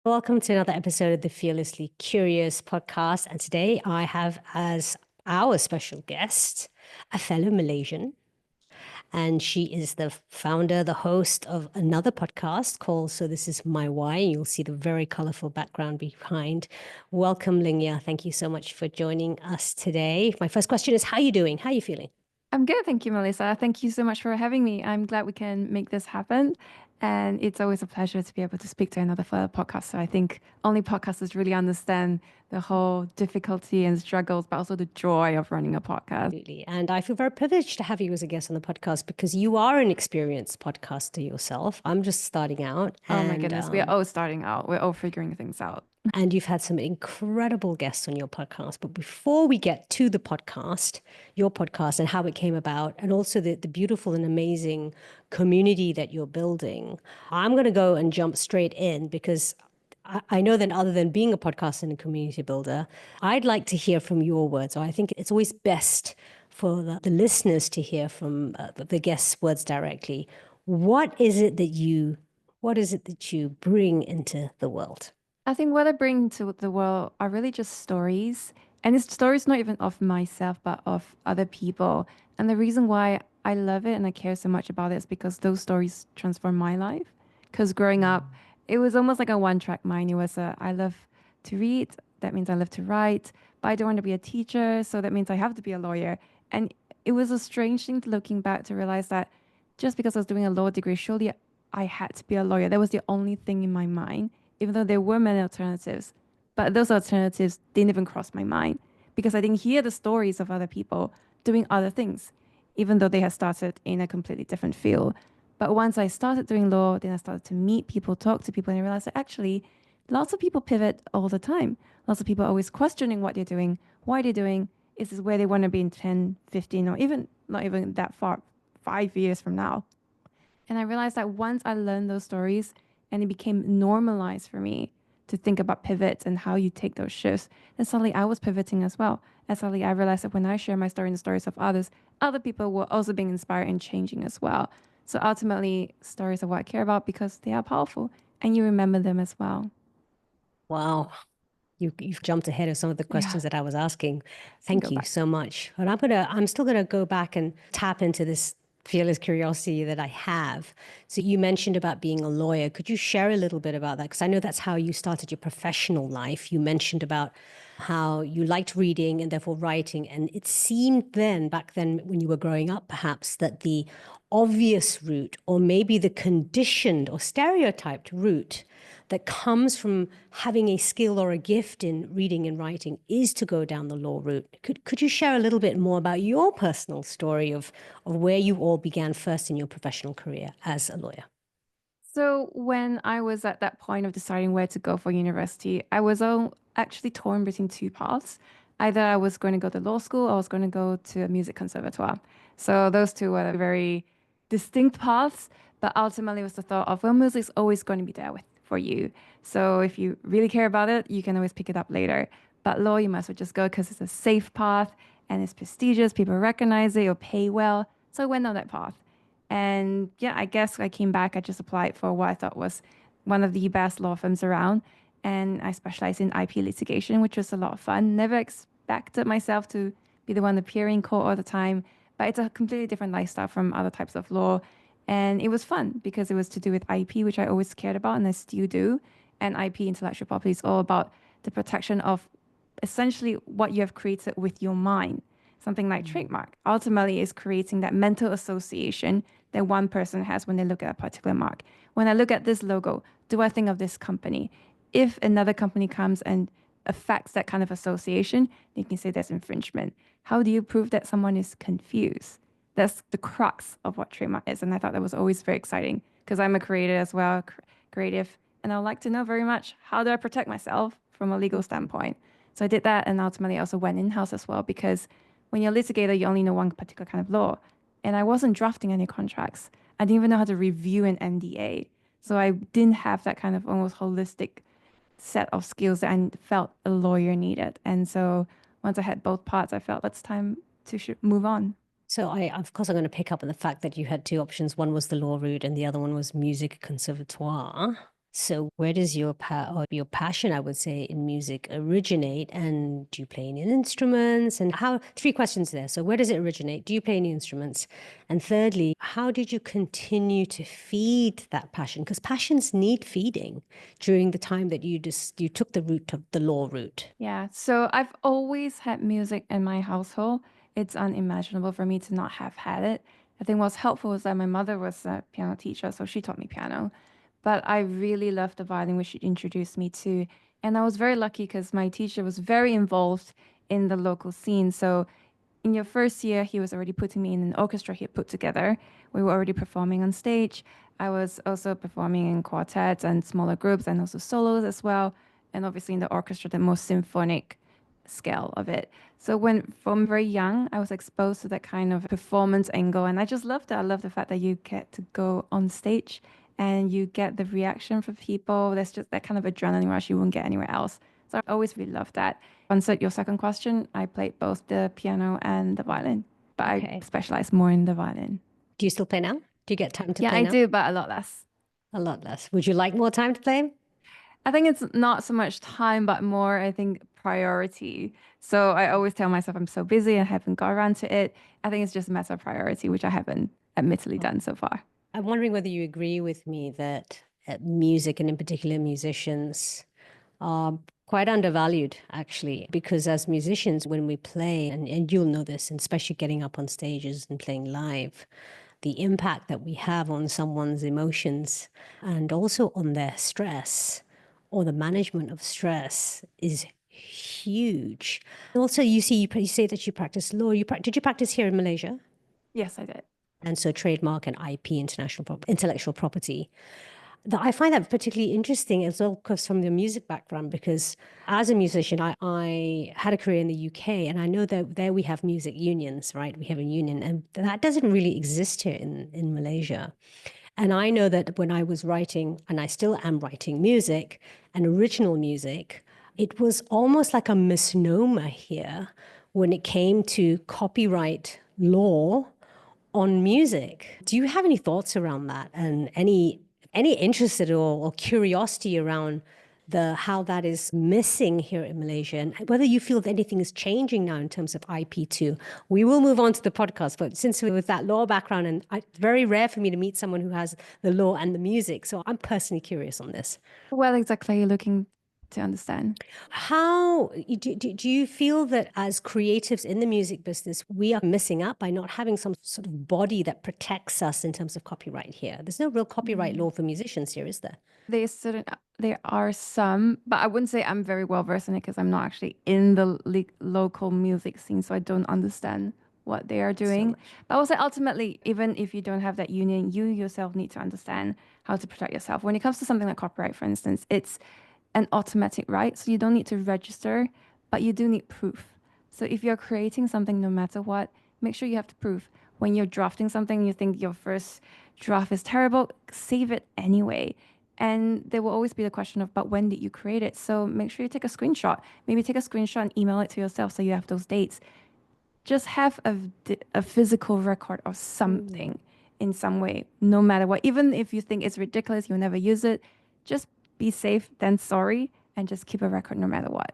Welcome to another episode of the Fearlessly Curious podcast. And today I have as our special guest a fellow Malaysian. And she is the founder, the host of another podcast called So This Is My Why. You'll see the very colorful background behind. Welcome, Ling Yah. Thank you so much for joining us today. My first question is, how are you doing? How are you feeling? I'm good, thank you, Melissa. Thank you so much for having me. I'm glad we can make this happen. And it's always a pleasure to be able to speak to another fellow podcaster. I think only podcasters really understand the whole difficulty and struggles, but also the joy of running a podcast. Absolutely. And I feel very privileged to have you as a guest on the podcast because you are an experienced podcaster yourself. I'm just starting out Oh my goodness, we're all starting out. We're all figuring things out. and you've had some incredible guests on your podcast. But before we get to the podcast, your podcast and how it came about, and also the beautiful and amazing community that you're building, I'm going to go and jump straight in because I know that other than being a podcaster and a community builder, I'd like to hear from your words. Or I think it's always best for the listeners to hear from the guests' words directly. What is it that you bring into the world? I think what I bring to the world are really just stories. And it's stories not even of myself, but of other people. And the reason why I love it and I care so much about it is because those stories transform my life. Because growing up, it was almost like a one-track mind. It was I love to read. That means I love to write. But I don't want to be a teacher. So that means I have to be a lawyer. And it was a strange thing to looking back to realize that just because I was doing a law degree, surely I had to be a lawyer. That was the only thing in my mind even though there were many alternatives. But those alternatives didn't even cross my mind because I didn't hear the stories of other people doing other things, even though they had started in a completely different field. But once I started doing law, then I started to meet people, talk to people, and I realized that actually lots of people pivot all the time. Lots of people are always questioning what they're doing, why they're doing, is this where they want to be in 10, 15, or even not even that far, 5 years from now. And I realized that once I learned those stories and it became normalized for me to think about pivots and how you take those shifts, then suddenly I was pivoting as well. And suddenly I realized that when I share my story and the stories of others, other people were also being inspired and changing as well. So ultimately, stories are what I care about because they are powerful and you remember them as well. Wow. You've jumped ahead of some of the Yeah, questions that I was asking. can go Thank you back. so much. But I'm still gonna go back and tap into this fearless curiosity that I have. So you mentioned about being a lawyer. Could you share a little bit about that? Because I know that's how you started your professional life. You mentioned about how you liked reading and therefore writing. And it seemed then, back then when you were growing up, perhaps that the obvious route, or maybe the conditioned or stereotyped route that comes from having a skill or a gift in reading and writing is to go down the law route. Could you share a little bit more about your personal story of where you all began first in your professional career as a lawyer? So when I was at that point of deciding where to go for university, I was all actually torn between two paths. Either I was going to go to law school or I was going to go to a music conservatoire. So those two were very distinct paths, but ultimately it was the thought of, well, music's always going to be there for you. So if you really care about it, you can always pick it up later. But law, you might as well just go because it's a safe path and it's prestigious. People recognize it, you'll pay well. So I went on that path. And yeah, I guess I came back. I just applied for what I thought was one of the best law firms around. And I specialize in IP litigation, which was a lot of fun. Never expected myself to be the one appearing in court all the time, but it's a completely different lifestyle from other types of law. And it was fun because it was to do with IP, which I always cared about and I still do. And IP, intellectual property, is all about the protection of essentially what you have created with your mind. Something like trademark ultimately is creating that mental association that one person has when they look at a particular mark. When I look at this logo, do I think of this company? If another company comes and affects that kind of association, they can say there's infringement. How do you prove that someone is confused? That's the crux of what trademark is. And I thought that was always very exciting because I'm a creator as well, creative. And I would like to know very much how do I protect myself from a legal standpoint. So I did that. And ultimately, I also went in house as well because when you're a litigator, you only know one particular kind of law. And I wasn't drafting any contracts. I didn't even know how to review an NDA. So I didn't have that kind of almost holistic set of skills that I felt a lawyer needed. And so once I had both parts, I felt it's time to move on. So of course, I'm going to pick up on the fact that you had two options. One was the law route and the other one was music conservatoire. So where does or your passion, I would say, in music originate? And do you play any instruments? And how, three questions there. So where does it originate? Do you play any instruments? And thirdly, how did you continue to feed that passion? Because passions need feeding during the time that you took the route of the law route. Yeah, so I've always had music in my household. It's unimaginable for me to not have had it. I think what's helpful is that my mother was a piano teacher, so she taught me piano. But I really loved the violin, which she introduced me to. And I was very lucky because my teacher was very involved in the local scene. So in your first year, he was already putting me in an orchestra he had put together. We were already performing on stage. I was also performing in quartets and smaller groups and also solos as well. And obviously in the orchestra, the most symphonic scale of it. So when from very young, I was exposed to that kind of performance angle. And I just loved it. I love the fact that you get to go on stage and you get the reaction from people. There's just that kind of adrenaline rush you won't get anywhere else. So I always really loved that. Answered your second question, I played both the piano and the violin, but I Okay. specialize more in the violin. Do you still play now? Do you get time to Yeah, play I now? do, but a lot less. A lot less. Would you like more time to play? I think it's not so much time, but more, I think, priority. So I always tell myself I'm so busy, I haven't got around to it. I think it's just a matter of priority, which I haven't admittedly done so far. I'm wondering whether you agree with me that music, and in particular musicians, are quite undervalued, actually, because as musicians, when we play, and you'll know this, and especially getting up on stages and playing live, the impact that we have on someone's emotions and also on their stress or the management of stress is huge. Also, you say that you practice law. Did you practice here in Malaysia? Yes, I did. And so trademark and IP, intellectual property. I find that particularly interesting as well, because from the music background, because as a musician, I had a career in the UK, and I know that there we have music unions, right? We have a union, and that doesn't really exist here in Malaysia. And I know that when I was writing, and I still am writing music and original music, it was almost like a misnomer here when it came to copyright law on music. Do you have any thoughts around that, and any interest at all or curiosity around the how that is missing here in Malaysia, and whether you feel that anything is changing now in terms of IP too? We will move on to the podcast, but since we're with that law background, and it's very rare for me to meet someone who has the law and the music, so I'm personally curious on this. Well, exactly, you're looking to understand. How do you feel that as creatives in the music business, we are missing out by not having some sort of body that protects us in terms of copyright here? There's no real copyright law for musicians here, is there? There are some, but I wouldn't say I'm very well versed in it because I'm not actually in the local music scene, so I don't understand what they are So doing. much. But I would say ultimately, even if you don't have that union, you yourself need to understand how to protect yourself. When it comes to something like copyright, for instance, it's an automatic right, so you don't need to register, but you do need proof. So if you're creating something, no matter what, make sure you have the proof. When you're drafting something, you think your first draft is terrible, save it anyway. And there will always be the question of, but when did you create it? So make sure you take a screenshot. Maybe take a screenshot and email it to yourself so you have those dates. Just have a physical record of something in some way, no matter what. Even if you think it's ridiculous, you'll never use it, just be safe, then sorry, and just keep a record no matter what.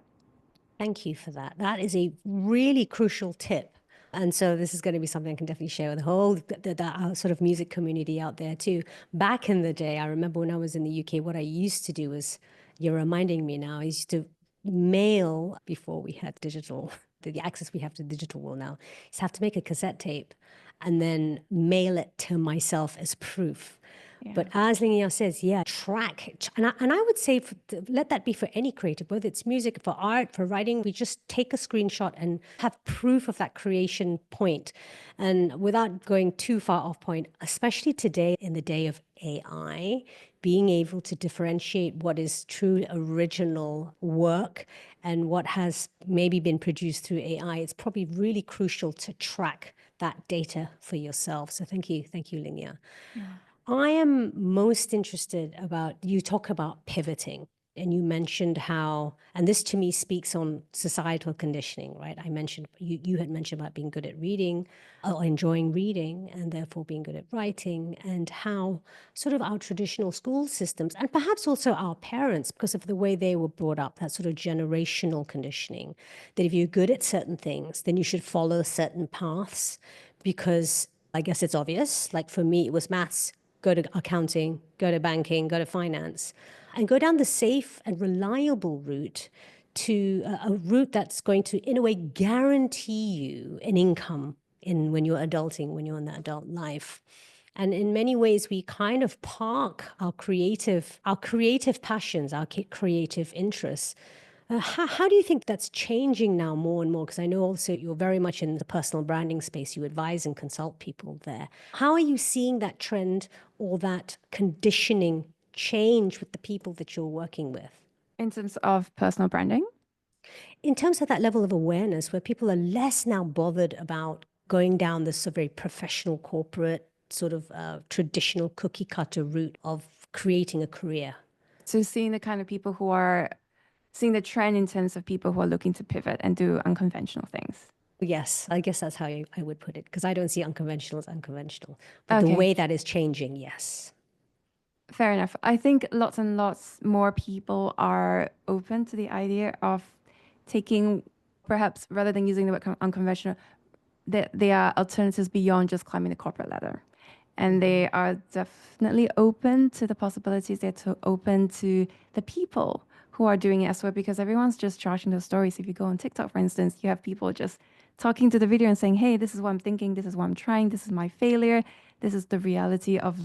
Thank you for that. That is a really crucial tip. And so this is going to be something I can definitely share with the whole sort of music community out there too. Back in the day, I remember when I was in the UK, what I used to do was, you're reminding me now, I used to mail before we had digital, the access we have to digital world now, is have to make a cassette tape and then mail it to myself as proof. Yeah. But as Ling Yah says, yeah, track. And I would say let that be for any creative, whether it's music, for art, for writing. We just take a screenshot and have proof of that creation point. And without going too far off point, especially today in the day of AI, being able to differentiate what is true original work and what has maybe been produced through AI, it's probably really crucial to track that data for yourself. So thank you, Ling Yah. Yeah. I am most interested about, you talk about pivoting. And you mentioned how, and this to me speaks on societal conditioning, right? I mentioned, you had mentioned about being good at reading or enjoying reading and therefore being good at writing, and how sort of our traditional school systems and perhaps also our parents, because of the way they were brought up, that sort of generational conditioning, that if you're good at certain things, then you should follow certain paths because I guess it's obvious. Like for me, it was maths, go to accounting, go to banking, go to finance, and go down the safe and reliable route to a route that's going to, in a way, guarantee you an income in when you're adulting, when you're in that adult life. And in many ways, we kind of park our creative passions, our creative interests. How do you think that's changing now more and more? Because I know also you're very much in the personal branding space. You advise and consult people there. How are you seeing that trend or that conditioning change with the people that you're working with? In terms of personal branding? In terms of that level of awareness, where people are less now bothered about going down this very professional, corporate, sort of traditional cookie cutter route of creating a career. So seeing the kind of people who are seeing the trend in terms of people who are looking to pivot and do unconventional things. Yes, I guess that's how I would put it, because I don't see unconventional as unconventional. But the Okay, way that is changing, yes. fair enough. I think lots and lots more people are open to the idea of taking, perhaps rather than using the word unconventional, that there are alternatives beyond just climbing the corporate ladder. And they are definitely open to the possibilities. They're open to the people who are doing it as well, because everyone's just charging those stories. If you go on TikTok, for instance, you have people just talking to the video and saying, hey, this is what I'm thinking, this is what I'm trying, this is my failure, this is the reality of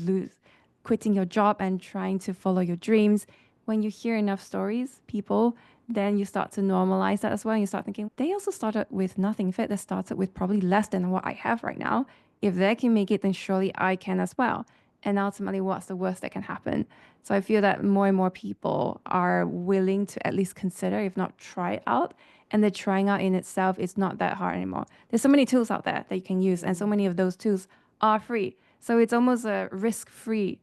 quitting your job and trying to follow your dreams. When you hear enough stories, people, then you start to normalize that as well. And you start thinking, they also started with nothing. In fact, they started with probably less than what I have right now. If they can make it, then surely I can as well. And ultimately, what's the worst that can happen? So I feel that more and more people are willing to at least consider, if not try it out. And the trying out in itself is not that hard anymore. There's so many tools out there that you can use, and so many of those tools are free. So it's almost a risk-free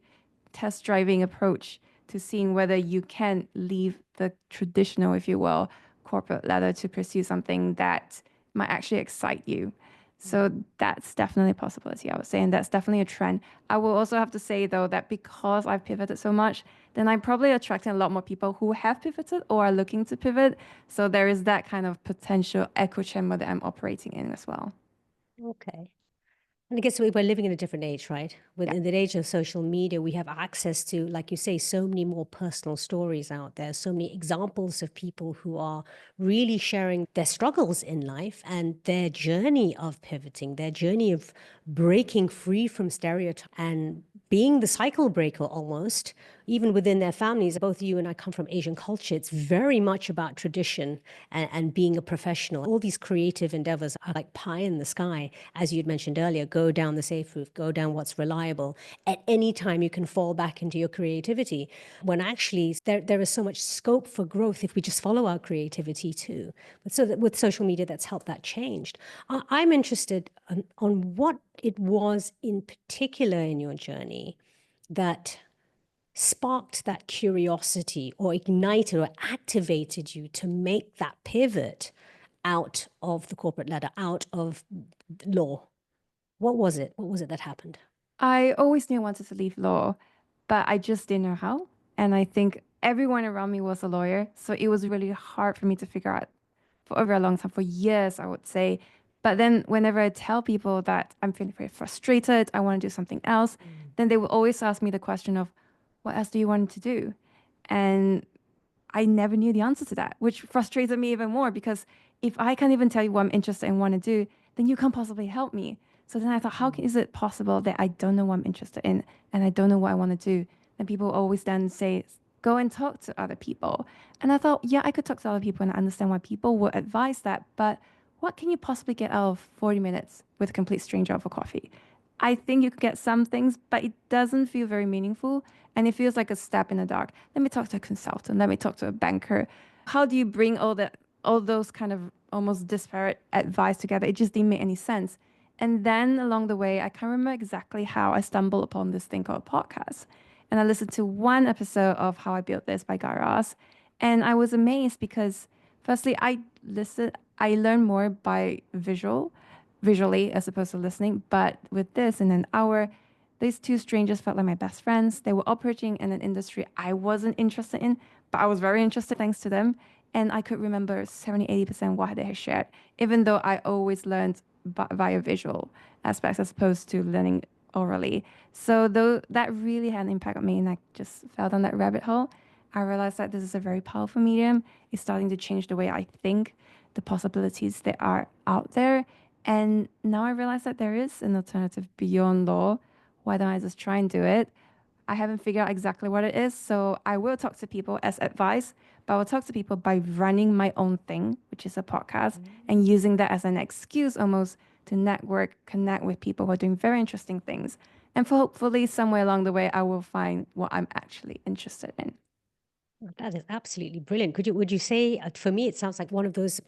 test driving approach to seeing whether you can leave the traditional, if you will, corporate ladder to pursue something that might actually excite you. So that's definitely a possibility, I would say. And that's definitely a trend. I will also have to say, though, that because I've pivoted so much, then I'm probably attracting a lot more people who have pivoted or are looking to pivot. So there is that kind of potential echo chamber that I'm operating in as well. Okay. And I guess we're living in a different age, right? Yeah. Within the age of social media, we have access to, like you say, so many more personal stories out there, so many examples of people who are really sharing their struggles in life and their journey of pivoting, their journey of breaking free from stereotypes and being the cycle breaker almost, even within their families. Both you and I come from Asian culture. It's very much about tradition and being a professional. All these creative endeavors are like pie in the sky. As you'd mentioned earlier, go down the safe route, go down what's reliable. At any time, you can fall back into your creativity, when actually there is so much scope for growth if we just follow our creativity too. But so that with social media, that's helped that changed. I'm interested on what it was in particular in your journey that sparked that curiosity or ignited or activated you to make that pivot out of the corporate ladder, out of law. What was it? What was it that happened? I always knew I wanted to leave law, but I just didn't know how. And I think everyone around me was a lawyer. So it was really hard for me to figure out for over a long time, for years, I would say. But then whenever I tell people that I'm feeling very frustrated, I want to do something else, then they will always ask me the question of, what else do you want to do? And I never knew the answer to that, which frustrated me even more because if I can't even tell you what I'm interested in want to do, then you can't possibly help me. So then I thought, is it possible that I don't know what I'm interested in and I don't know what I want to do? And people always then say, go and talk to other people. And I thought, yeah, I could talk to other people and I understand why people would advise that. But what can you possibly get out of 40 minutes with a complete stranger over coffee? I think you could get some things, but it doesn't feel very meaningful. And it feels like a step in the dark. Let me talk to a consultant. Let me talk to a banker. How do you bring all those kind of almost disparate advice together? It just didn't make any sense. And then along the way, I can't remember exactly how I stumbled upon this thing called podcast. And I listened to one episode of How I Built This by Guy Raz. And I was amazed because firstly, I learned more by visually as opposed to listening. But with this in an hour, these two strangers felt like my best friends. They were operating in an industry I wasn't interested in, but I was very interested thanks to them. And I could remember 70, 80% what they had shared, even though I always learned via visual aspects as opposed to learning orally. So though that really had an impact on me and I just fell down that rabbit hole, I realized that this is a very powerful medium. It's starting to change the way I think, the possibilities that are out there. And now I realize that there is an alternative beyond law. Why don't I just try and do it? I haven't figured out exactly what it is. So I will talk to people as advice, but I will talk to people by running my own thing, which is a podcast, and using that as an excuse almost to network, connect with people who are doing very interesting things. And for hopefully somewhere along the way, I will find what I'm actually interested in. That is absolutely brilliant. Would you say, for me, it sounds like one of those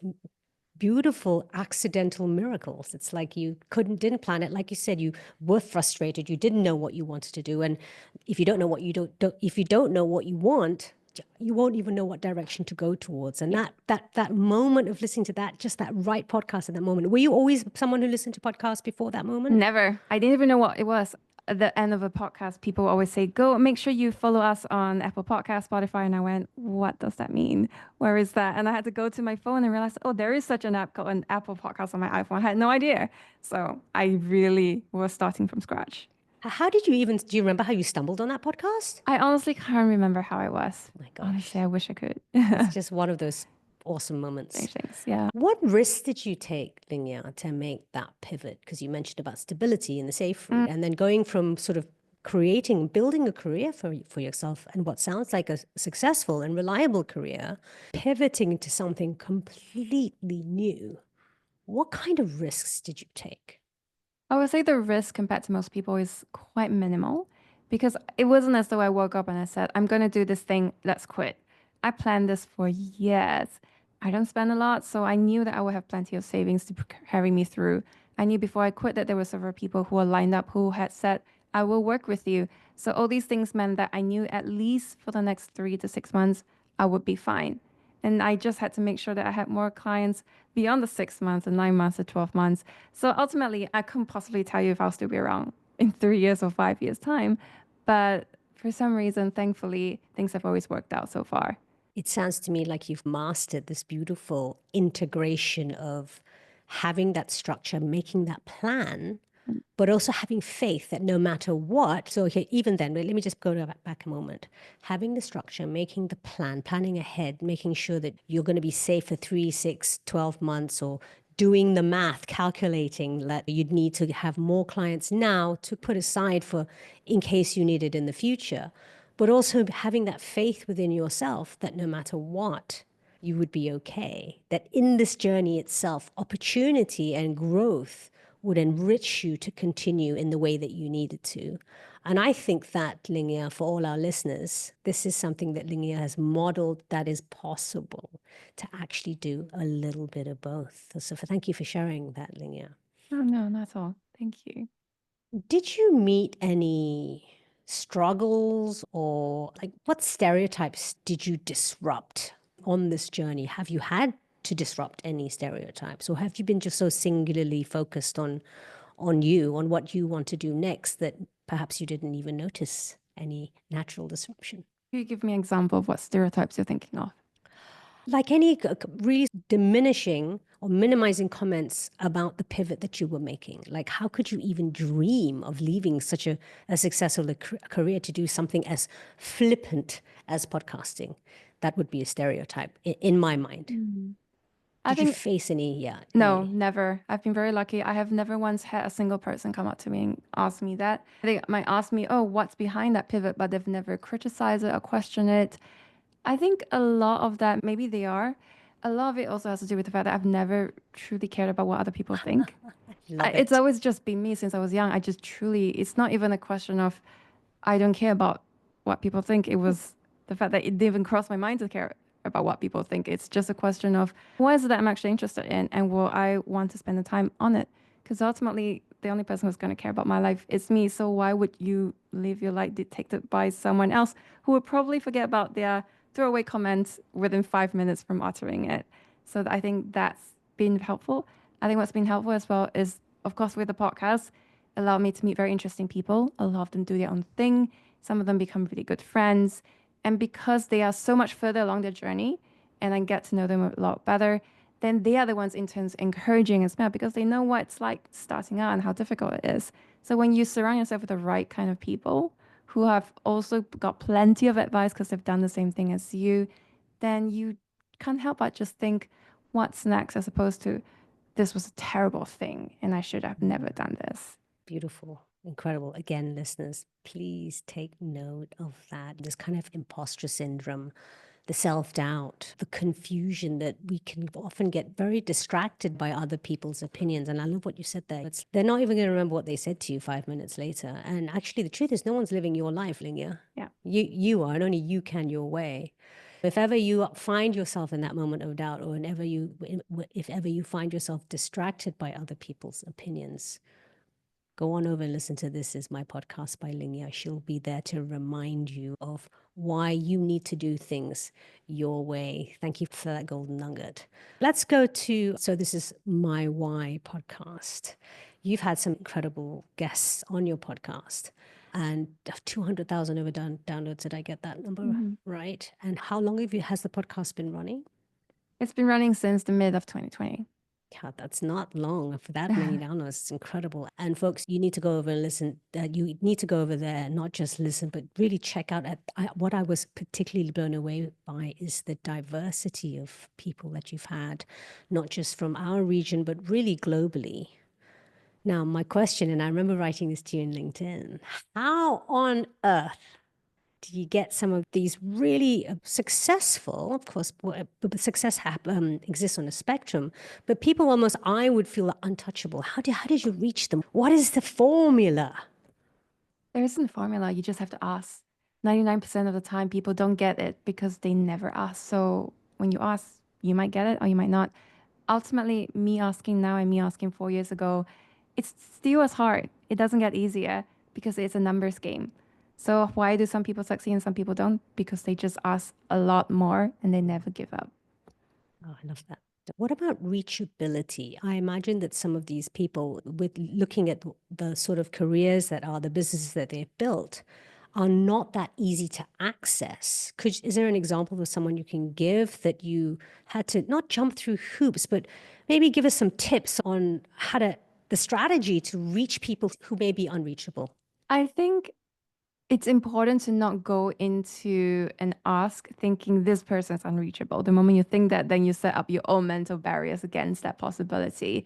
beautiful accidental miracles. It's like you didn't plan it. Like you said, you were frustrated. You didn't know what you wanted to do. And if you don't know what if you don't know what you want, you won't even know what direction to go towards. And that moment of listening to that, just that right podcast at that moment. Were you always someone who listened to podcasts before that moment? Never. I didn't even know what it was. At the end of a podcast, people always say, go make sure you follow us on Apple Podcast, Spotify. And I went, what does that mean? Where is that? And I had to go to my phone and realize, oh, there is such an app called an Apple Podcast on my iPhone. I had no idea. So I really was starting from scratch. How did you even, do you remember how you stumbled on that podcast? I honestly can't remember how I was. Oh my gosh. Honestly, I wish I could. It's just one of those awesome moments. Thanks, yeah. What risks did you take, Ling Yah, to make that pivot? Because you mentioned about stability in the safe route and then going from sort of building a career for yourself and what sounds like a successful and reliable career, pivoting to something completely new. What kind of risks did you take? I would say the risk compared to most people is quite minimal because it wasn't as though I woke up and I said, I'm going to do this thing, let's quit. I planned this for years. I don't spend a lot, so I knew that I would have plenty of savings to carry me through. I knew before I quit that there were several people who were lined up who had said, I will work with you. So all these things meant that I knew at least for the next 3 to 6 months, I would be fine. And I just had to make sure that I had more clients beyond the 6 months and 9 months or 12 months. So ultimately, I couldn't possibly tell you if I'll still be around in 3 years or 5 years' time. But for some reason, thankfully, things have always worked out so far. It sounds to me like you've mastered this beautiful integration of having that structure, making that plan, but also having faith that no matter what, so okay, even then, let me just go back a moment. Having the structure, making the plan, planning ahead, making sure that you're going to be safe for 3, 6, 12 months, or doing the math, calculating that you'd need to have more clients now to put aside for in case you need it in the future, but also having that faith within yourself that no matter what, you would be okay. That in this journey itself, opportunity and growth would enrich you to continue in the way that you needed to. And I think that, Ling Yah, for all our listeners, this is something that Ling Yah has modeled that is possible to actually do a little bit of both. So thank you for sharing that, Ling Yah. Oh, no, not at all. Thank you. Did you meet any struggles or like what stereotypes did you disrupt on this journey? Have you had to disrupt any stereotypes, or have you been just so singularly focused on what you want to do next that perhaps you didn't even notice any natural disruption? Can you give me an example of what stereotypes you're thinking of? Like any really diminishing or minimizing comments about the pivot that you were making. Like, how could you even dream of leaving such a successful career to do something as flippant as podcasting? That would be a stereotype in my mind. Did you face any? Yeah. No, never. I've been very lucky. I have never once had a single person come up to me and ask me that. They might ask me, oh, what's behind that pivot? But they've never criticized it or questioned it. I think a lot of that, maybe they are. A lot of it also has to do with the fact that I've never truly cared about what other people think. It's always just been me since I was young. I just truly, it's not even a question of I don't care about what people think. It was the fact that it didn't even cross my mind to care about what people think. It's just a question of what is it that I'm actually interested in and will I want to spend the time on it? Because ultimately, the only person who's going to care about my life is me. So why would you leave your life dictated by someone else who would probably forget about their throwaway comments within 5 minutes from uttering it? So I think that's been helpful. I think what's been helpful as well is, of course, with the podcast, allowed me to meet very interesting people. A lot of them do their own thing. Some of them become really good friends. And because they are so much further along their journey and I get to know them a lot better, then they are the ones in turn encouraging as well because they know what it's like starting out and how difficult it is. So when you surround yourself with the right kind of people who have also got plenty of advice because they've done the same thing as you, then you can't help but just think, what's next, as opposed to this was a terrible thing and I should have never done this. Beautiful. Incredible. Again, listeners, please take note of that. This kind of imposter syndrome, the self-doubt, the confusion that we can often get very distracted by other people's opinions. And I love what you said there. They're not even going to remember what they said to you 5 minutes later. And actually, the truth is no one's living your life, Ling Yah. Yeah. You are, and only you can your way. If ever you find yourself in that moment of doubt, or if ever you find yourself distracted by other people's opinions, go on over and listen to This Is My Podcast by Ling Yah. She'll be there to remind you of why you need to do things your way. Thank you for that golden nugget. Let's go to, so this is My Why podcast. You've had some incredible guests on your podcast and 200,000 over downloads. Did I get that number right? And how long has the podcast been running? It's been running since the mid of 2020. Yeah, that's not long for that many downloads. It's incredible. And folks, you need to go over and listen. You need to go over there, not just listen, but really check out. What I was particularly blown away by is the diversity of people that you've had, not just from our region, but really globally. Now, my question, and I remember writing this to you in LinkedIn, how on earth do you get some of these really successful, of course, success exists on a spectrum, but people almost, I would feel, are untouchable. How did you reach them? What is the formula? There isn't a formula. You just have to ask. 99% of the time, people don't get it because they never ask. So when you ask, you might get it or you might not. Ultimately, me asking now and me asking 4 years ago, it's still as hard. It doesn't get easier because it's a numbers game. So why do some people succeed and some people don't? Because they just ask a lot more and they never give up. Oh, I love that. What about reachability? I imagine that some of these people, with looking at the sort of careers that are the businesses that they've built, are not that easy to access. Is there an example of someone you can give that you had to not jump through hoops, but maybe give us some tips on the strategy to reach people who may be unreachable? I think it's important to not go into an ask thinking this person is unreachable. The moment you think that, then you set up your own mental barriers against that possibility.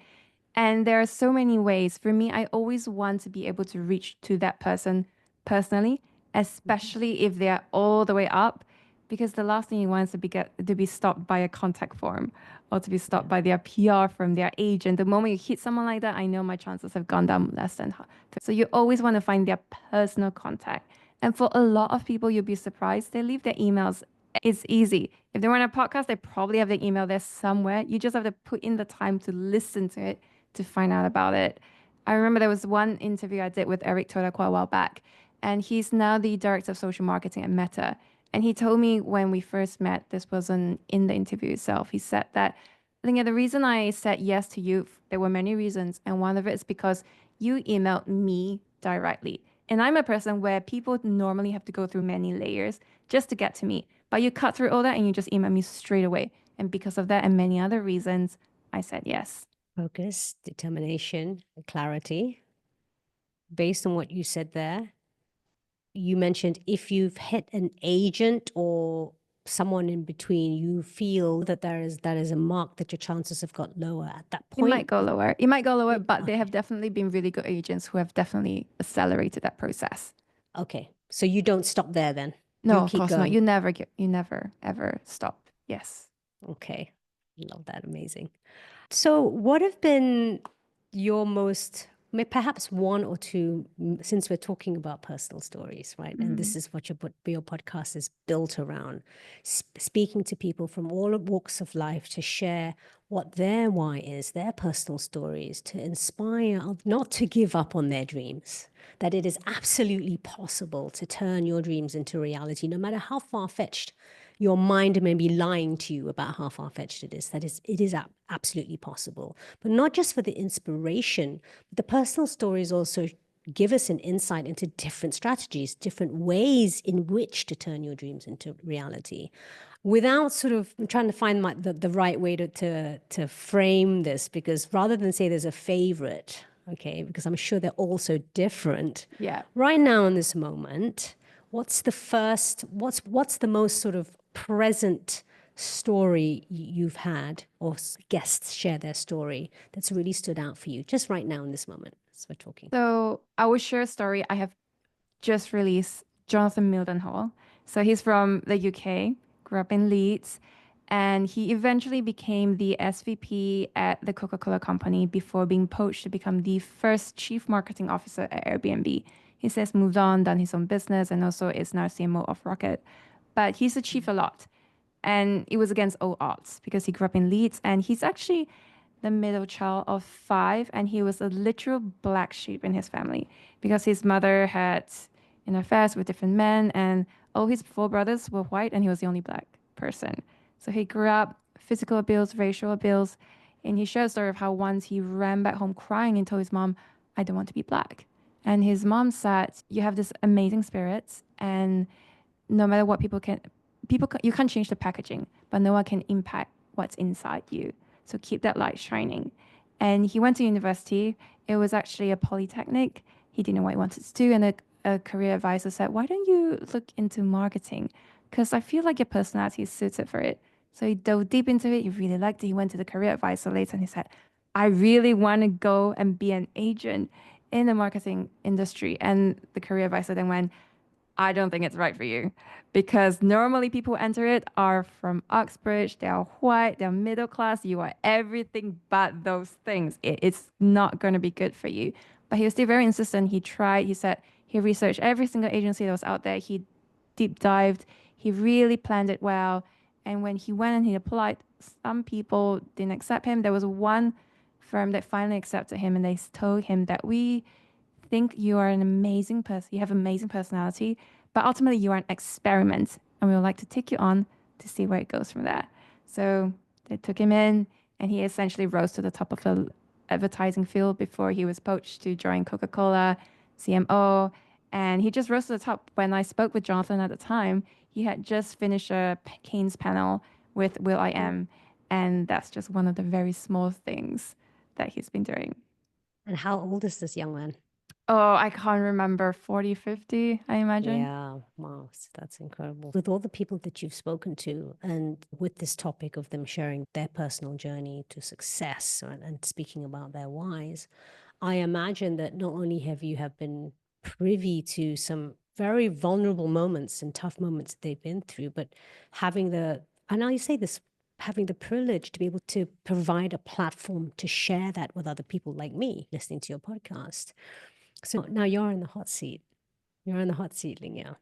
And there are so many ways. For me, I always want to be able to reach to that person personally, especially if they're all the way up, because the last thing you want is to be stopped by a contact form or to be stopped by their PR from their agent. The moment you hit someone like that, I know my chances have gone down less than half. So you always want to find their personal contact. And for a lot of people, you'll be surprised, they leave their emails. It's easy. If they were on a podcast, they probably have their email there somewhere. You just have to put in the time to listen to it to find out about it. I remember there was one interview I did with Eric Toda quite a while back, and he's now the director of social marketing at Meta. And he told me when we first met, this wasn't in the interview itself. He said that, I think the reason I said yes to you, there were many reasons. And one of it is because you emailed me directly. And I'm a person where people normally have to go through many layers just to get to me. But you cut through all that and you just email me straight away. And because of that and many other reasons, I said yes. Focus, determination, and clarity. Based on what you said there, you mentioned if you've hit an agent or someone in between, you feel that that is a mark that your chances have got lower at that point. It might go lower. It might go lower, but there have definitely been really good agents who have definitely accelerated that process. Okay. So you don't stop there then? No, you of keep course going. not. You never ever stop. Yes. Okay. Love that. Amazing. So what have been your most perhaps one or two, since we're talking about personal stories, right? And this is what your podcast is built around, speaking to people from all walks of life to share what their why is, their personal stories, to inspire not to give up on their dreams, that it is absolutely possible to turn your dreams into reality, no matter how far-fetched your mind may be lying to you about how far-fetched it is. That is, it is absolutely possible. But not just for the inspiration, but the personal stories also give us an insight into different strategies, different ways in which to turn your dreams into reality. Without sort of I'm trying to find the right way to frame this, because rather than say there's a favorite, okay, because I'm sure they're all so different. Yeah. Right now in this moment, what's the most sort of present story you've had, or guests share their story that's really stood out for you just right now in this moment as we're talking? So I will share a story I have just released, Jonathan Mildenhall. So he's from the UK, grew up in Leeds, and he eventually became the SVP at the Coca-Cola company before being poached to become the first chief marketing officer at Airbnb. He says moved on, done his own business, and also is now CMO of Rocket. But he's achieved a lot. And it was against all odds because he grew up in Leeds and he's actually the middle child of five, and he was a literal black sheep in his family because his mother had an affairs with different men, and all his four brothers were white, and he was the only black person. So he grew up physical abuse, racial abuse, and he shared a story of how once he ran back home crying and told his mom, "I don't want to be black." And his mom said, "You have this amazing spirit, and no matter what you can't change the packaging, but no one can impact what's inside you. So keep that light shining." And he went to university. It was actually a polytechnic. He didn't know what he wanted to do. And a career advisor said, "Why don't you look into marketing? Because I feel like your personality is suited for it." So he dove deep into it. He really liked it. He went to the career advisor later and he said, "I really want to go and be an agent in the marketing industry." And the career advisor then went, "I don't think it's right for you because normally people who enter it are from Oxbridge, they are white, they're middle class, you are everything but those things. It's not going to be good for you." But he was still very insistent. He tried, he said he researched every single agency that was out there. He deep dived, he really planned it well. And when he went and he applied, some people didn't accept him. There was one firm that finally accepted him and they told him that we think you are an amazing person, you have amazing personality, but ultimately you are an experiment, and we would like to take you on to see where it goes from there. So they took him in, and he essentially rose to the top of the advertising field before he was poached to join Coca-Cola, CMO, and he just rose to the top. When I spoke with Jonathan at the time, he had just finished a Keynes panel with Will I Am, and that's just one of the very small things that he's been doing. And how old is this young man? Oh, I can't remember. 40, 50, I imagine. Yeah, wow, that's incredible. With all the people that you've spoken to, and with this topic of them sharing their personal journey to success and speaking about their whys, I imagine that not only have been privy to some very vulnerable moments and tough moments that they've been through, but and I say this, having the privilege to be able to provide a platform to share that with other people like me listening to your podcast. So now you're in the hot seat. You're in the hot seat, Ling Yah.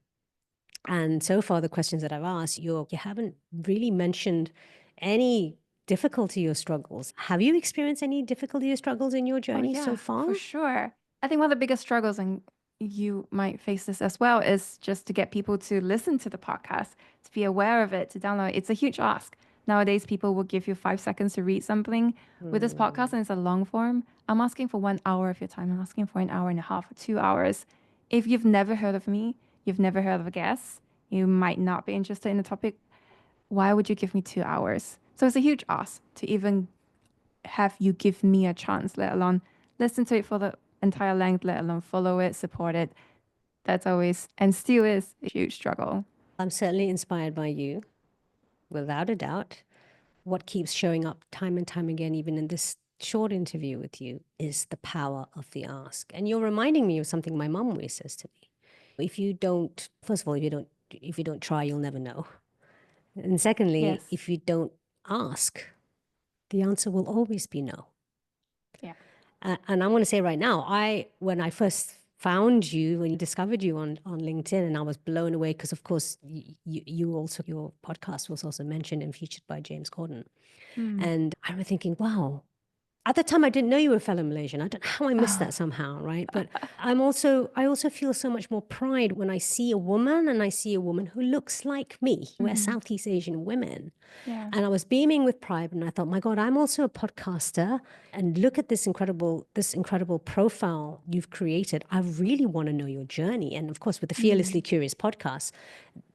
And so far, the questions that I've asked, you haven't really mentioned any difficulty or struggles. Have you experienced any difficulty or struggles in your Oh, journey so yeah, far? for sure. I think one of the biggest struggles, and you might face this as well, is just to get people to listen to the podcast, to be aware of it, to download. It's a huge ask. Nowadays, people will give you 5 seconds to read something. With this podcast, and it's a long form, I'm asking for 1 hour of your time. I'm asking for an hour and a half or 2 hours. If you've never heard of me, you've never heard of a guest, you might not be interested in the topic. Why would you give me 2 hours? So it's a huge ask to even have you give me a chance, let alone listen to it for the entire length, let alone follow it, support it. That's always and still is a huge struggle. I'm certainly inspired by you, without a doubt. What keeps showing up time and time again, even in this short interview with you, is the power of the ask. And you're reminding me of something my mom always says to me. If you don't, first of all, if you don't try, you'll never know. And secondly, Yes. if you don't ask, the answer will always be no. Yeah. And I'm going to say right now, when I first found you, when you discovered you on LinkedIn, and I was blown away because, of course, you also, your podcast was also mentioned and featured by James Corden. Mm. And I remember thinking, wow, at the time, I didn't know you were a fellow Malaysian. I don't know how I missed that somehow, right? But I also feel so much more pride when I see a woman and I see a woman who looks like me. We're Mhm. Southeast Asian women. Yeah. And I was beaming with pride, and I thought, my God, I'm also a podcaster. And look at this incredible profile you've created. I really want to know your journey. And of course, with the Fearlessly Mm. Curious podcast,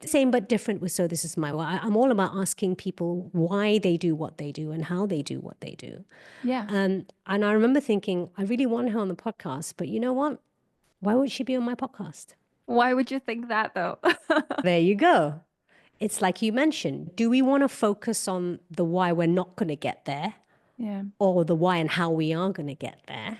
same but different with So This Is My Way. I'm all about asking people why they do what they do and how they do what they do. Yeah. And I remember thinking, I really want her on the podcast, but you know what? Why would she be on my podcast? Why would you think that though? There you go. It's like you mentioned. Do we want to focus on the why we're not going to get there, Yeah. or the why and how we are going to get there?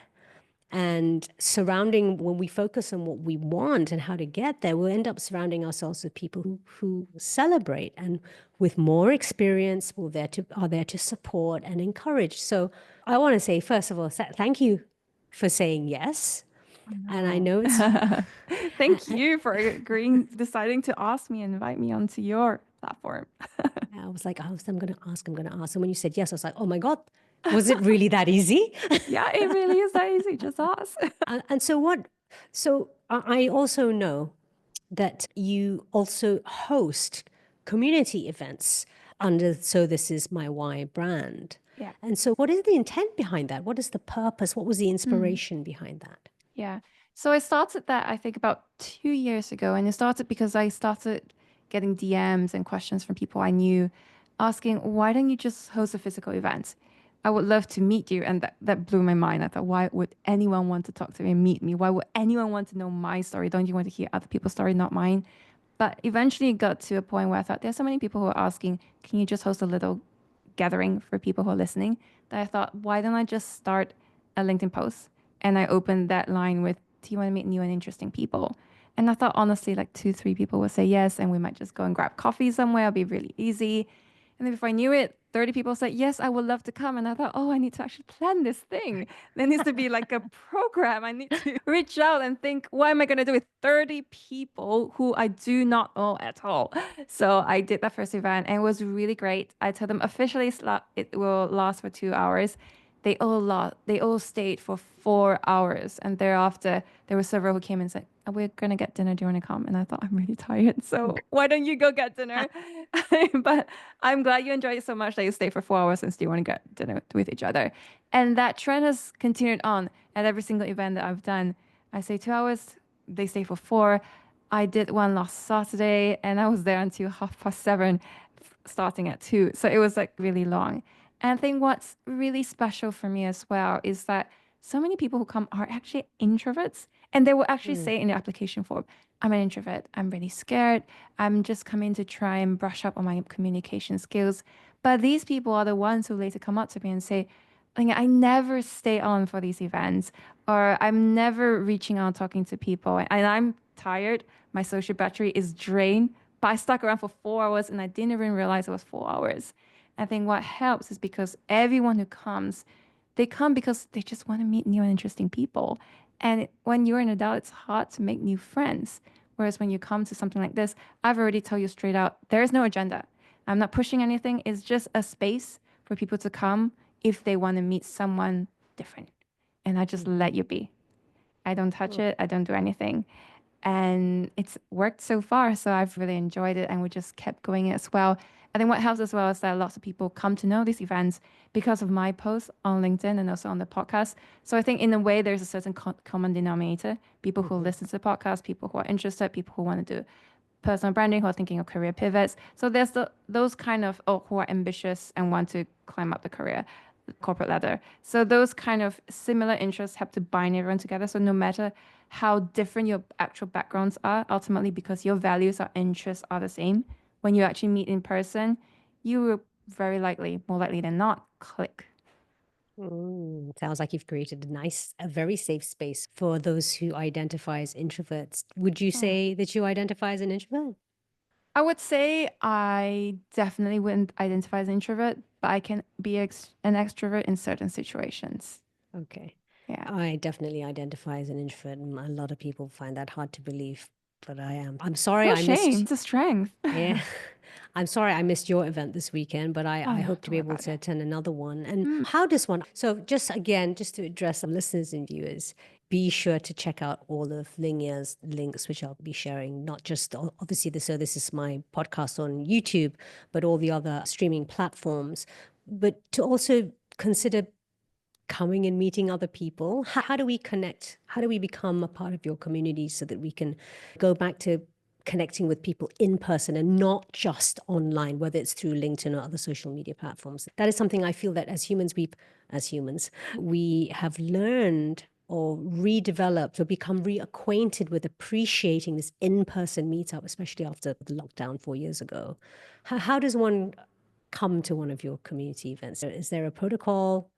And surrounding, when we focus on what we want and how to get there, we'll end up surrounding ourselves with people who celebrate and with more experience are there to support and encourage. So I want to say, first of all, thank you for saying yes. And I No. know it's, Thank you for agreeing, deciding to ask me and invite me onto your platform. I was like, I'm going to ask, I'm going to ask. And when you said yes, I was like, oh my God, was it really that easy? Yeah, it really is that easy. Just ask. And so I also know that you also host community events under So This Is My Why brand. Yeah. And so what is the intent behind that? What is the purpose? What was the Mm. inspiration behind that? Yeah. So I started that, I think, about 2 years ago. And it started because I started getting DMs and questions from people I knew asking, why don't you just host a physical event? I would love to meet you. And that blew my mind. I thought, why would anyone want to talk to me and meet me? Why would anyone want to know my story? Don't you want to hear other people's story, not mine? But eventually it got to a point where I thought, there's so many people who are asking, can you just host a little gathering for people who are listening? That I thought, why don't I just start a LinkedIn post? And I opened that line with, do you want to meet new and interesting people? And I thought, honestly, like two, three people would say yes. And we might just go and grab coffee somewhere. It'll be really easy. And then before I knew it, 30 people said, yes, I would love to come. And I thought, oh, I need to actually plan this thing. There needs to be like a program. I need to reach out and think, what am I going to do with 30 people who I do not know at all? So I did that first event and it was really great. I told them officially it will last for 2 hours. They all stayed for 4 hours. And thereafter, there were several who came and said, "Oh, we're going to get dinner. Do you want to come?" And I thought, I'm really tired. So why don't you go get dinner? But I'm glad you enjoyed it so much that you stayed for 4 hours and still want to get dinner with each other. And that trend has continued on at every single event that I've done. I say 2 hours, they stay for four. I did one last Saturday and I was there until 7:30, starting at 2. So it was like really long. And I think what's really special for me as well is that so many people who come are actually introverts and they will actually Mm, say in the application form, I'm an introvert. I'm really scared. I'm just coming to try and brush up on my communication skills. But these people are the ones who later come up to me and say, like, I never stay on for these events, or I'm never reaching out talking to people, and I'm tired. My social battery is drained, but I stuck around for 4 hours and I didn't even realize it was 4 hours. I think what helps is because everyone who comes, they come because they just want to meet new and interesting people. And when you're an adult, it's hard to make new friends. Whereas when you come to something like this, I've already told you straight out, there is no agenda. I'm not pushing anything. It's just a space for people to come if they want to meet someone different. And I just let mhm. you be. I don't touch Oh, it. I don't do anything. And it's worked so far. So I've really enjoyed it. And we just kept going as well. I think what helps as well is that lots of people come to know these events because of my posts on LinkedIn and also on the podcast. So I think in a way, there's a certain common denominator. People who mhm. listen to the podcast, people who are interested, people who want to do personal branding, who are thinking of career pivots. So there's those kind of who are ambitious and want to climb up the career corporate ladder. So those kind of similar interests have to bind everyone together. So no matter how different your actual backgrounds are, ultimately because your values or interests are the same, when you actually meet in person, you will very likely, more likely than not, click. Sounds like you've created a very safe space for those who identify as introverts. Would you Oh. say that you identify as an introvert? I would say I definitely wouldn't identify as an introvert, but I can be an extrovert in certain situations. Okay. Yeah. I definitely identify as an introvert, and a lot of people find that hard to believe, but I am. I'm sorry No I shame. missed. It's a strength. Yeah. I'm sorry I missed your event this weekend, but Oh I no, hope to don't be worry able about to it. attend another one. And Mm. how does one? So, just again, just to address the listeners and viewers, be sure to check out all of Ling Yah's links, which I'll be sharing, not just obviously so this is my podcast on YouTube, but all the other streaming platforms. But to also consider coming and meeting other people. How do we connect? How do we become a part of your community so that we can go back to connecting with people in person and not just online, whether it's through LinkedIn or other social media platforms? That is something I feel that as humans, we have learned or redeveloped or become reacquainted with appreciating this in-person meetup, especially after the lockdown 4 years ago. How does one come to one of your community events? Is there a protocol?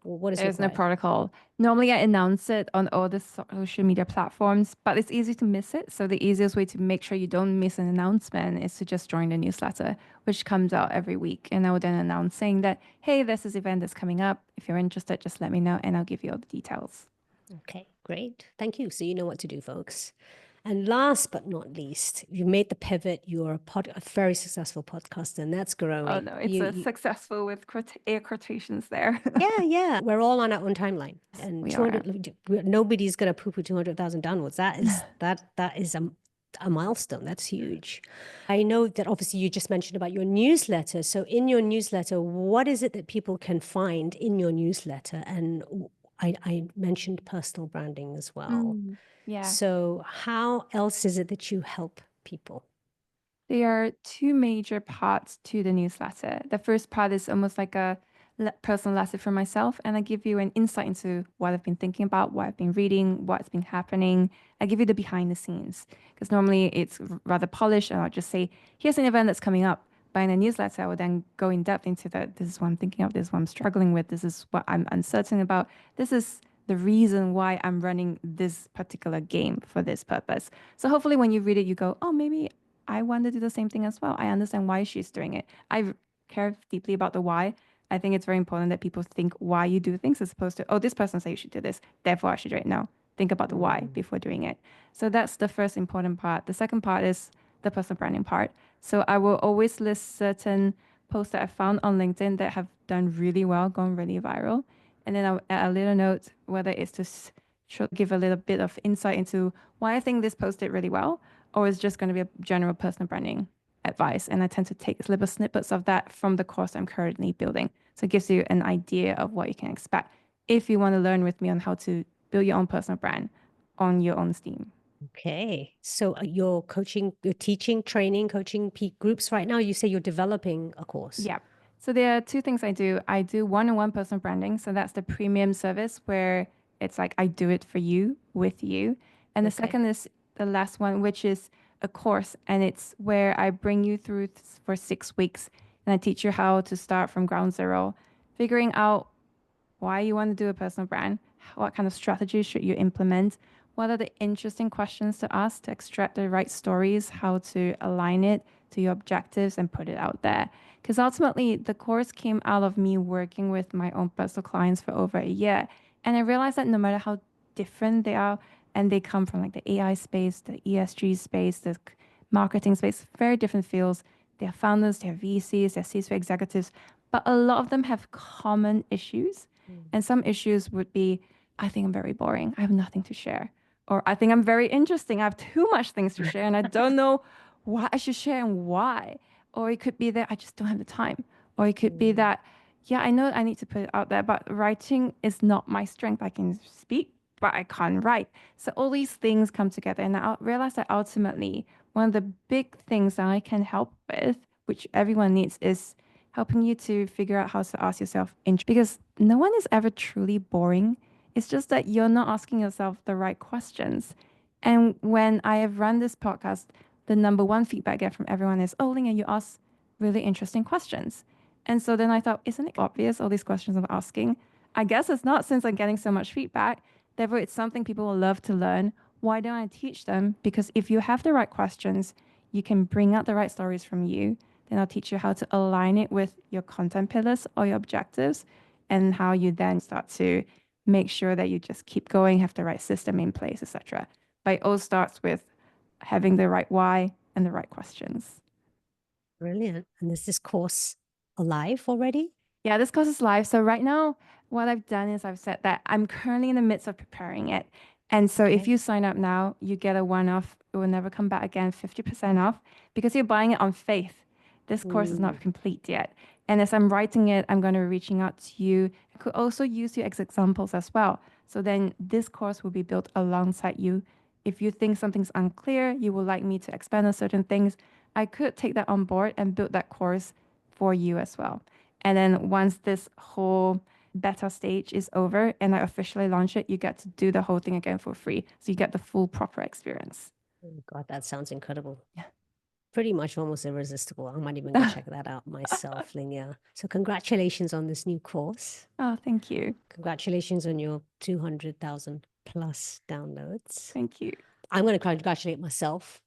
What is There's no required? protocol. Normally, I announce it on all the social media platforms, but it's easy to miss it. So the easiest way to make sure you don't miss an announcement is to just join the newsletter, which comes out every week. And I will then announce saying that, hey, there's this event that's coming up. If you're interested, just let me know and I'll give you all the details. Okay, great. Thank you. So you know what to do, folks. And last but not least, you made the pivot. You're a very successful podcaster, and that's Oh growing. no, it's a successful with air quotations there. Yeah. We're all on our own timeline, and We are. 200. Nobody's gonna poo-poo 200,000 downloads. That is a milestone. That's huge. I know that obviously you just mentioned about your newsletter. So in your newsletter, what is it that people can find in your newsletter? And I mentioned personal branding as well. Mm, yeah. So how else is it that you help people? There are two major parts to the newsletter. The first part is almost like a personal lesson for myself, and I give you an insight into what I've been thinking about, what I've been reading, what's been happening. I give you the behind the scenes because normally it's rather polished, and I'll just say, here's an event that's coming up. But in a newsletter, I will then go in depth into that. This is what I'm thinking of, this is what I'm struggling with, this is what I'm uncertain about. This is the reason why I'm running this particular game for this purpose. So hopefully when you read it, you go, oh, maybe I want to do the same thing as well. I understand why she's doing it. I care deeply about the why. I think it's very important that people think why you do things as opposed to, oh, this person said you should do this, therefore I should do it. No, think about the why Mm, before doing it. So that's the first important part. The second part is the personal branding part. So I will always list certain posts that I found on LinkedIn that have done really well, gone really viral. And then I'll add a little note, whether it's to give a little bit of insight into why I think this post did really well, or it's just going to be a general personal branding advice. And I tend to take little snippets of that from the course I'm currently building. So it gives you an idea of what you can expect if you want to learn with me on how to build your own personal brand on your own steam. okay. So you're teaching, training, coaching peak groups right now. You say you're developing a course. Yeah. So there are two things I do. I do one-on-one personal branding. So that's the premium service where it's like I do it for you with you. And the Okay. second is the last one, which is a course. And it's where I bring you through for 6 weeks and I teach you how to start from ground zero, figuring out why you want to do a personal brand, what kind of strategies should you implement, what are the interesting questions to ask to extract the right stories, how to align it to your objectives and put it out there. Because ultimately, the course came out of me working with my own personal clients for over a year. And I realized that no matter how different they are, and they come from like the AI space, the ESG space, the marketing space, very different fields. They're founders, they're VCs, they're C-suite executives, but a lot of them have common issues. Mm. And some issues would be, I think I'm very boring. I have nothing to share. Or I think I'm very interesting. I have too much things to share and I don't know what I should share and why. Or it could be that I just don't have the time. Or it could be Mm. that, yeah, I know I need to put it out there, but writing is not my strength. I can speak, but I can't write. So all these things come together. And I realized that ultimately, one of the big things that I can help with, which everyone needs, is helping you to figure out how to ask yourself because no one is ever truly boring. It's just that you're not asking yourself the right questions. And when I have run this podcast, the number one feedback I get from everyone is, oh, Ling, you ask really interesting questions. And so then I thought, isn't it obvious all these questions I'm asking? I guess it's not since I'm getting so much feedback. Therefore, it's something people will love to learn. Why don't I teach them? Because if you have the right questions, you can bring out the right stories from you. Then I'll teach you how to align it with your content pillars or your objectives and how you then start to make sure that you just keep going, have the right system in place, etc. But it all starts with having the right why and the right questions. Brilliant. And is this course alive already? Yeah, this course is live. So right now, what I've done is I've said that I'm currently in the midst of preparing it. And so if Okay. you sign up now, you get a one-off, it will never come back again, 50% off, because you're buying it on faith. This course is Mm. not complete yet. And as I'm writing it, I'm going to be reaching out to you. I could also use you as examples as well. So then this course will be built alongside you. If you think something's unclear, you would like me to expand on certain things, I could take that on board and build that course for you as well. And then once this whole beta stage is over and I officially launch it, you get to do the whole thing again for free. So you get the full proper experience. Oh God, that sounds incredible. Yeah. Pretty much almost irresistible. I might even go check that out myself, Ling Yah. So congratulations on this new course. Oh, thank you. Congratulations on your 200,000 plus downloads. Thank you. I'm going to congratulate myself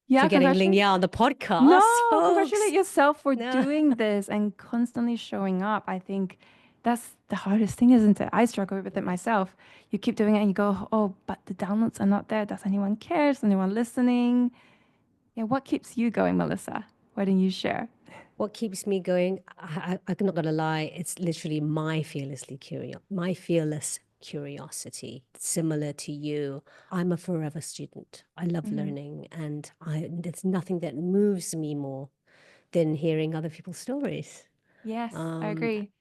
for Yeah, getting Ling congratulate. Yah on the podcast, No, congratulate folks. yourself for No. doing this and constantly showing up. I think that's the hardest thing, isn't it? I struggle with it myself. You keep doing it and you go, oh, but the downloads are not there. Does anyone care? Is anyone listening? Yeah, what keeps you going, Melissa? Why don't you share? What keeps me going? I'm not going to lie. It's literally my fearless curiosity. Similar to you, I'm a forever student. I love Mhm. learning, and there's nothing that moves me more than hearing other people's stories. Yes, I Um, agree.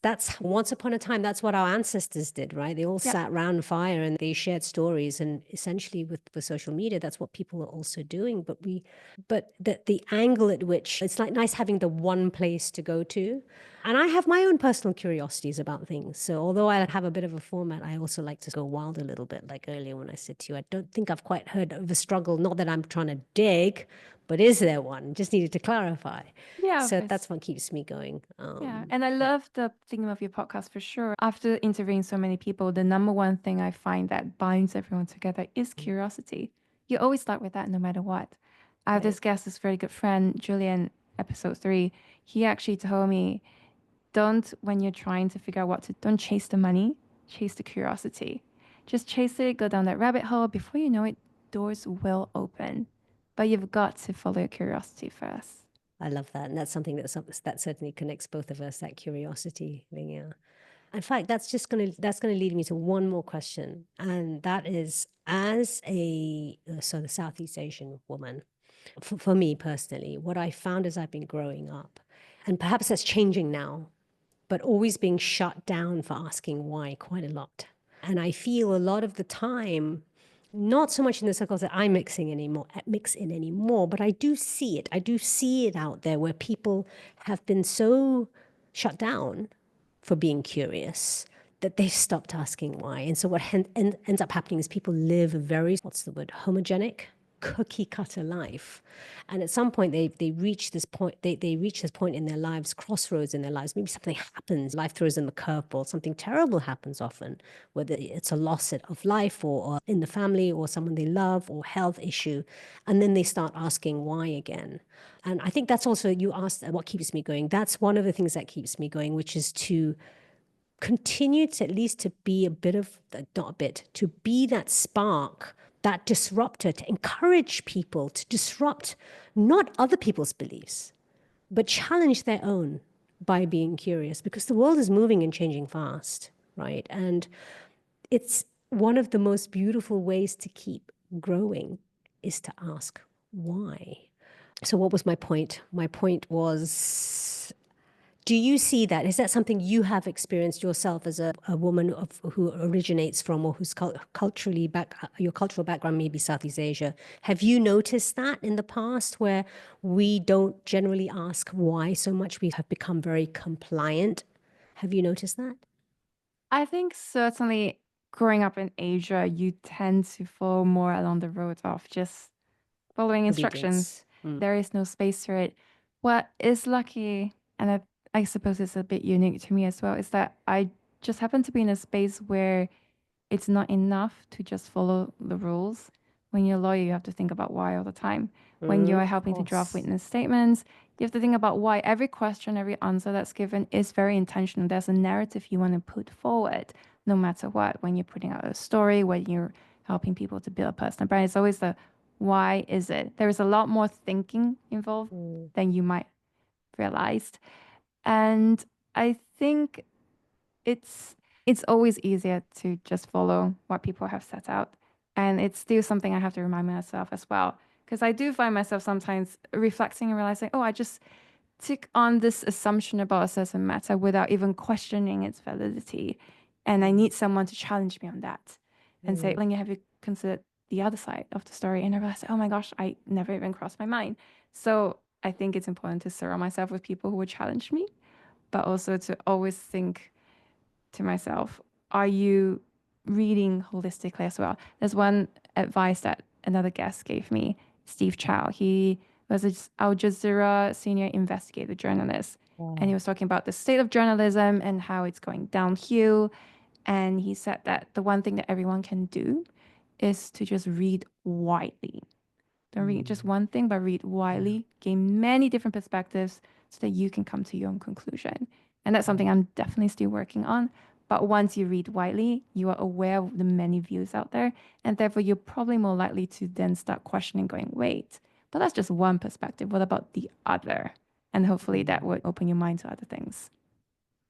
that's once upon a time, that's what our ancestors did, right? They all Yep. sat around fire and they shared stories. And essentially with social media, that's what people are also doing. But the angle at which it's like nice having the one place to go to. And I have my own personal curiosities about things. So although I have a bit of a format, I also like to go wild a little bit. Like earlier when I said to you, I don't think I've quite heard of a struggle. Not that I'm trying to dig, but is there one? Just needed to clarify. Yeah, So that's it's what keeps me going. yeah. And I love the theme of your podcast for sure. After interviewing so many people, the number one thing I find that binds everyone together is curiosity. You always start with that no matter what. I have Right. this guest, this very good friend, Julian, episode 3. He actually told me, don't, when you're trying to figure out what to, don't chase the money, chase the curiosity. Just chase it, go down that rabbit hole. Before you know it, doors will open. But you've got to follow your curiosity first. I love that. And that's something that certainly connects both of us, that curiosity, Ling Yao. In fact, that's gonna lead me to one more question. And that is as a so the Southeast Asian woman, for me personally, what I found as I've been growing up, and perhaps that's changing now, but always being shut down for asking why quite a lot. And I feel a lot of the time, not so much in the circles that I mix in anymore, but I do see it. I do see it out there where people have been so shut down for being curious that they've stopped asking why. And so what ends up happening is people live a very, what's the word, homogenic, cookie cutter life. And at some point they reach this point, they reach this point in their lives, crossroads in their lives. Maybe something happens, life throws them a curveball, something terrible happens often, whether it's a loss of life or in the family or someone they love or health issue. And then they start asking why again. And I think that's also, you asked what keeps me going. That's one of the things that keeps me going, which is to continue to at least to be a bit of, not a bit, to be that spark, that disruptor, to encourage people to disrupt not other people's beliefs, but challenge their own by being curious, because the world is moving and changing fast, right? And it's one of the most beautiful ways to keep growing is to ask why. So what was my point? My point was, do you see that? Is that something you have experienced yourself as a woman who originates from or who's culturally your cultural background may be Southeast Asia? Have you noticed that in the past where we don't generally ask why so much? We have become very compliant. Have you noticed that? I think certainly growing up in Asia, you tend to fall more along the road of just following instructions. Obedience. Mm. There is no space for it. What is lucky, and I suppose it's a bit unique to me as well, is that I just happen to be in a space where it's not enough to just follow the rules. When you're a lawyer, you have to think about why all the time. When you're Of helping to draft course. witness statements, you have to think about why every question, every answer that's given is very intentional. There's a narrative you want to put forward, no matter what. When you're putting out a story, when you're helping people to build a personal brand, it's always the why is it? There is a lot more thinking involved Mm. than you might realize. And I think it's it's always easier to just follow what people have set out. And it's still something I have to remind myself as well. Because I do find myself sometimes reflecting and realizing, oh, I just took on this assumption about a certain matter without even questioning its validity. And I Mm. need someone to challenge me on that and say, Mm. Ling, have you considered the other side of the story? And I realized, oh my gosh, I never even crossed my mind. So I think it's important to surround myself with people who would challenge me, but also to always think to myself, are you reading holistically as well? There's one advice that another guest gave me, Steve Chow. He was an Al Jazeera senior investigative journalist. And he Wow. was talking about the state of journalism and how it's going downhill. And he said that the one thing that everyone can do is to just read widely. Don't read just Mm. one thing, but read Yeah. widely, gain many different perspectives so that you can come to your own conclusion. And that's something Mm. I'm definitely still working on. But once you read widely, you are aware of the many views out there. And therefore, you're probably more likely to then start questioning, going, wait, but that's just one perspective. What about the other? And hopefully that Mm. would open your mind to other things.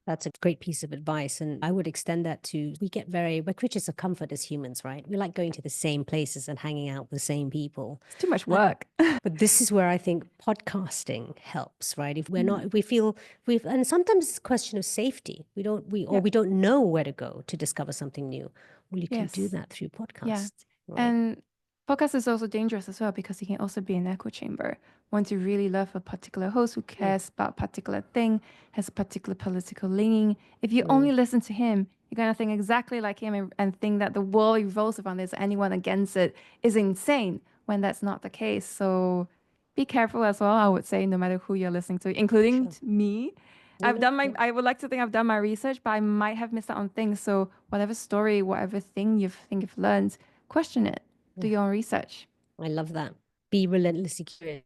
That's a great piece of advice. And I would extend that to we're creatures of comfort as humans, right? We like going to the same places and hanging out with the same people. It's too much Uh, work. but this is where I think podcasting helps, right? If we're Mm. not, we feel and sometimes it's a question of safety. Yeah. We don't know where to go to discover something new. Well, you can do Yes. that through Yeah. podcasts, right? And podcast is also dangerous as well because it can also be an echo chamber. Once you really love a particular host who Mm. cares about a particular thing, has a particular political leaning, if you only Mm. listen to him, you're going to think exactly like him and think that the world revolves around this. Anyone against it is insane when that's not the case. So be careful as well, I would say, no matter who you're listening to, including Sure. me. Yeah. Yeah. I would like to think I've done my research, but I might have missed out on things. So whatever story, whatever thing you think you've learned, question it, do Yeah. your own research. I love that. Be relentlessly curious.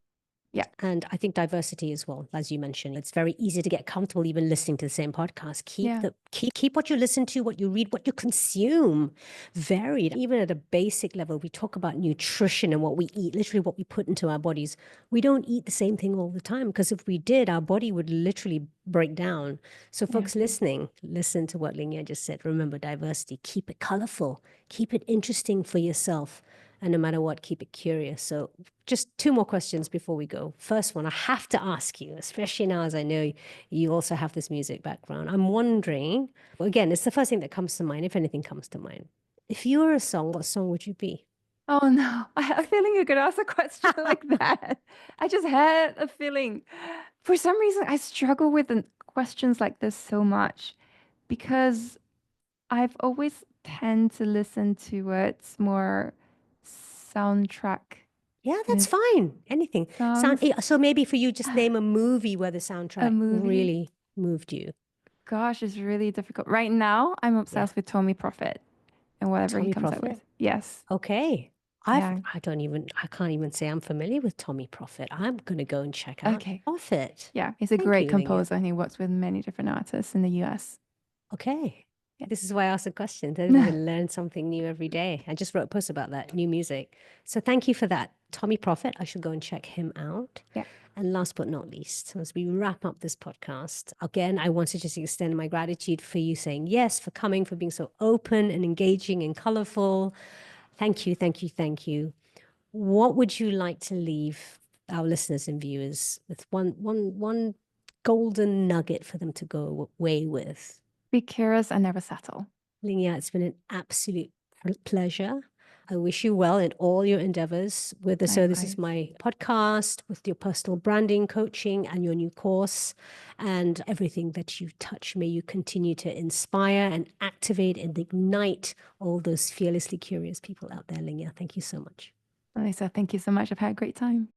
Yeah. And I think diversity as well, as you mentioned, it's very easy to get comfortable even listening to the same podcast. Yeah. Keep what you listen to, what you read, what you consume varied. Even at a basic level, we talk about nutrition and what we eat, literally what we put into our bodies. We don't eat the same thing all the time because if we did, our body would literally break down. So Yeah. folks listening, listen to what Ling Yah just said. Remember diversity, keep it colorful, keep it interesting for yourself. And no matter what, keep it curious. So just two more questions before we go. First one, I have to ask you, especially now as I know you also have this music background. I'm wondering, well, again, it's the first thing that comes to mind, if anything comes to mind. If you were a song, what song would you be? Oh no, I had a feeling you could ask a question like that. I just had a feeling. For some reason, I struggle with questions like this so much because I've always tend to listen towards more soundtrack Yeah, that's mus- fine. Anything. songs. So maybe for you, just name a movie where the A soundtrack movie. really moved you. Gosh, it's really difficult. Right now, I'm Yeah. obsessed with Tommy Prophet and whatever he Tommy comes out Prophet. with. Yes. Okay. Yeah. I can't even say I'm familiar with Tommy Prophet. I'm gonna go and check out Okay. Prophet. Yeah. He's a Thank great you, Ling. composer and he works with many different artists in the US. Okay. Yeah. This is why I ask the question. That we learn something new every day. I just wrote a post about that, new music. So thank you for that. Tommy Prophet, I should go and check him out. Yeah. And last but not least, as we wrap up this podcast, again, I want to just extend my gratitude for you saying yes, for coming, for being so open and engaging and colorful. Thank you, thank you, thank you. What would you like to leave our listeners and viewers with one golden nugget for them to go away with? Be curious and never settle. Ling Yah, it's been an absolute pleasure. I wish you well in all your endeavors with the So This Is Likewise. My podcast, with your personal branding coaching and your new course and everything that you touch. May you continue to inspire and activate and ignite all those fearlessly curious people out there, Ling Yah. Thank you so much. Lisa, thank you so much. I've had a great time.